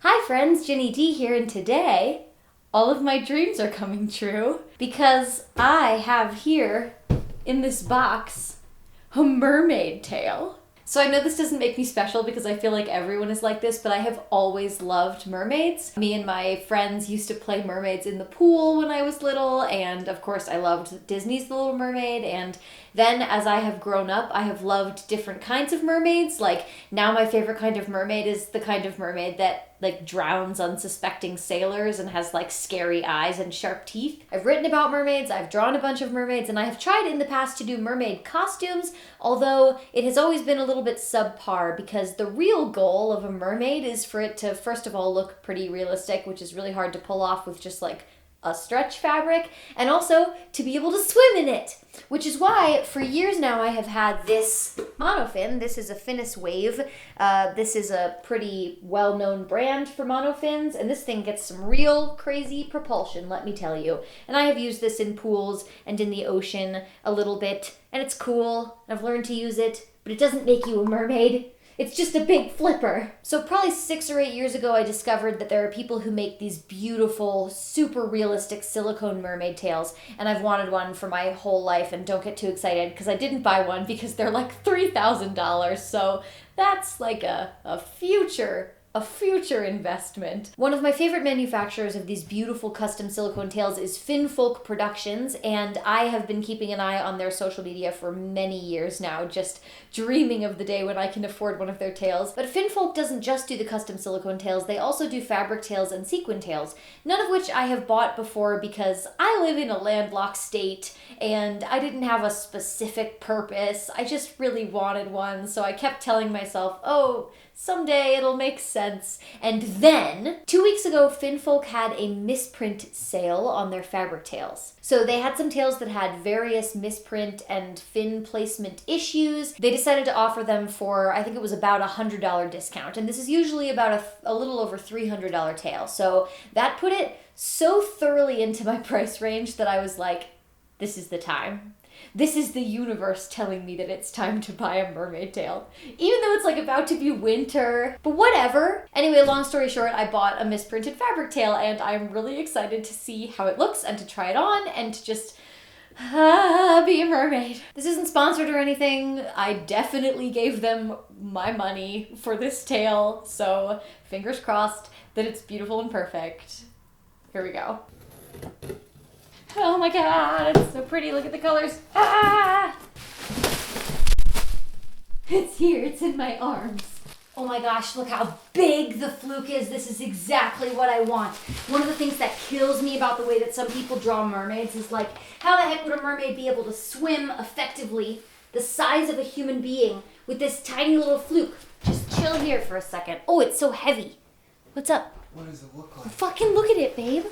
Hi friends, Ginny D here, and today all of my dreams are coming true because I have here in this box a mermaid tail. So I know this doesn't make me special because I feel like everyone is like this, but I have always loved mermaids. Me and my friends used to play mermaids in the pool when I was little, and of course I loved Disney's The Little Mermaid, and then as I have grown up, I have loved different kinds of mermaids. Like now my favorite kind of mermaid is the kind of mermaid that like drowns unsuspecting sailors and has like scary eyes and sharp teeth. I've written about mermaids, I've drawn a bunch of mermaids, and I have tried in the past to do mermaid costumes, although it has always been a little bit subpar because the real goal of a mermaid is for it to first of all look pretty realistic, which is really hard to pull off with just like a stretch fabric, and also to be able to swim in it. Which is why for years now I have had this monofin. This is a Finnis Wave. This is a pretty well-known brand for monofins, and this thing gets some real crazy propulsion, let me tell you. And I have used this in pools and in the ocean a little bit, and it's cool. I've learned to use it, but it doesn't make you a mermaid. It's just a big flipper. So probably 6 or 8 years ago, I discovered that there are people who make these beautiful, super realistic silicone mermaid tails, and I've wanted one for my whole life, and don't get too excited because I didn't buy one because they're like $3,000, so that's like a future investment. One of my favorite manufacturers of these beautiful custom silicone tails is Finfolk Productions, and I have been keeping an eye on their social media for many years now, just dreaming of the day when I can afford one of their tails. But Finfolk doesn't just do the custom silicone tails, they also do fabric tails and sequin tails, none of which I have bought before because I live in a landlocked state and I didn't have a specific purpose. I just really wanted one, so I kept telling myself, oh, someday it'll make sense. And then, 2 weeks ago, Finfolk had a misprint sale on their fabric tails. So they had some tails that had various misprint and fin placement issues. They decided to offer them for, I think it was about $100 discount. And this is usually about a little over $300 tail. So that put it so thoroughly into my price range that I was like, this is the time. This is the universe telling me that it's time to buy a mermaid tail. Even though it's like about to be winter, but whatever. Anyway, long story short, I bought a misprinted fabric tail and I'm really excited to see how it looks and to try it on and to just be a mermaid. This isn't sponsored or anything. I definitely gave them my money for this tail, so fingers crossed that it's beautiful and perfect. Here we go. Oh my god, it's so pretty. Look at the colors. Ah! It's here. It's in my arms. Oh my gosh, look how big the fluke is. This is exactly what I want. One of the things that kills me about the way that some people draw mermaids is like, how the heck would a mermaid be able to swim effectively the size of a human being with this tiny little fluke? Just chill here for a second. Oh, it's so heavy. What's up? What does it look like? Fucking look at it, babe.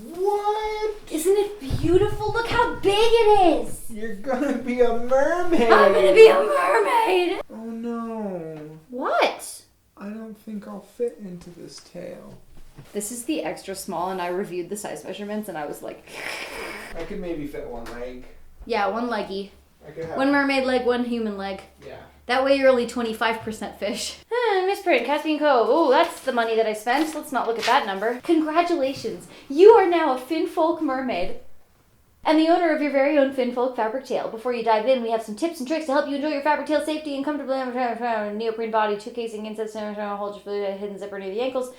What? Isn't it beautiful? Look how big it is! You're gonna be a mermaid! I'm gonna be a mermaid! Oh no. What? I don't think I'll fit into this tail. This is the extra small, and I reviewed the size measurements, and I was like... I could maybe fit one leg. Yeah, one leggy. I could have... One mermaid leg, one human leg. Yeah. That way you're only 25% fish. Misprint, Caspian Cove. Oh, that's the money that I spent. Let's not look at that number. Congratulations. You are now a Finfolk mermaid and the owner of your very own Finfolk fabric tail. Before you dive in, we have some tips and tricks to help you enjoy your fabric tail safety and comfortably. Neoprene body, 2 casing, inside center, hold your fluid, hidden zipper near the ankles.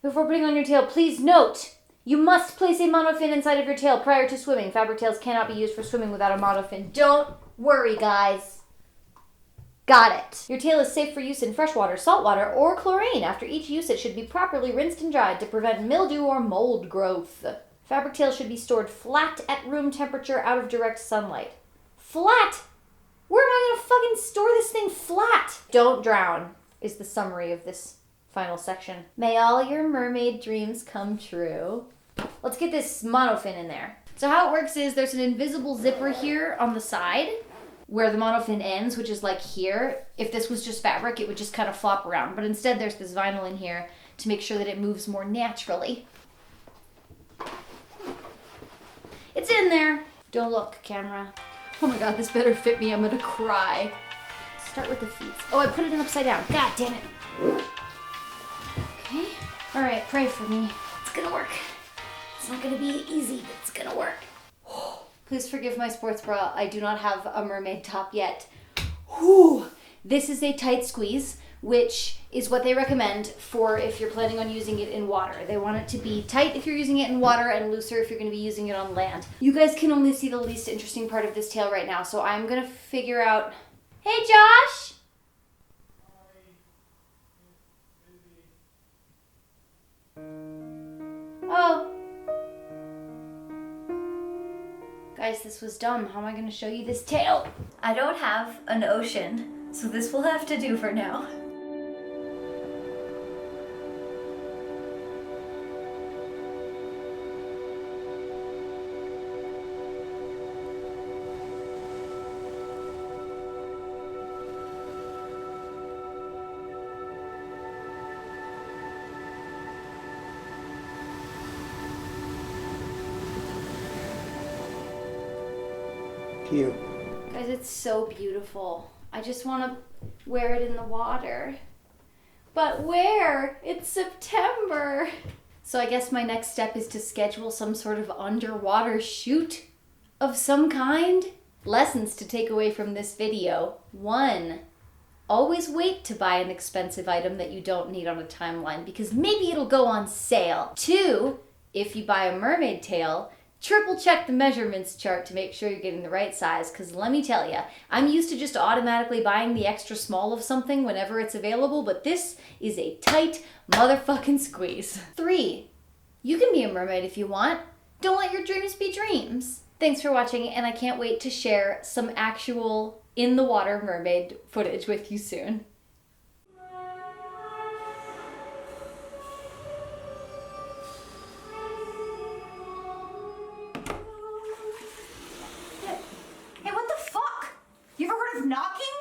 Before putting on your tail, please note, you must place a monofin inside of your tail prior to swimming. Fabric tails cannot be used for swimming without a monofin. Don't worry, guys. Got it. Your tail is safe for use in freshwater, saltwater, or chlorine. After each use, it should be properly rinsed and dried to prevent mildew or mold growth. Fabric tails should be stored flat at room temperature out of direct sunlight. Flat? Where am I gonna fucking store this thing flat? Don't drown is the summary of this final section. May all your mermaid dreams come true. Let's get this monofin in there. So how it works is there's an invisible zipper here on the side where the monofin ends, which is like here. If this was just fabric, it would just kind of flop around. But instead, there's this vinyl in here to make sure that it moves more naturally. It's in there. Don't look, camera. Oh my god, this better fit me. I'm gonna cry. Start with the feet. Oh, I put it in upside down. God damn it. Okay. All right, pray for me. It's gonna work. It's not gonna be easy, but it's gonna work. Please forgive my sports bra. I do not have a mermaid top yet. Whew. This is a tight squeeze, which is what they recommend for if you're planning on using it in water. They want it to be tight if you're using it in water and looser if you're going to be using it on land. You guys can only see the least interesting part of this tail right now, so I'm going to figure out... Hey, Josh! Oh. Guys, this was dumb. How am I going to show you this tail? I don't have an ocean, so this will have to do for now. Cute. Guys, it's so beautiful. I just want to wear it in the water. But where? It's September. So I guess my next step is to schedule some sort of underwater shoot of some kind. Lessons to take away from this video. 1, always wait to buy an expensive item that you don't need on a timeline because maybe it'll go on sale. 2, if you buy a mermaid tail, triple check the measurements chart to make sure you're getting the right size, because let me tell you, I'm used to just automatically buying the extra small of something whenever it's available, but this is a tight motherfucking squeeze. 3, you can be a mermaid if you want. Don't let your dreams be dreams. Thanks for watching, and I can't wait to share some actual in-the-water mermaid footage with you soon. Hey, what the fuck? You ever heard of knocking?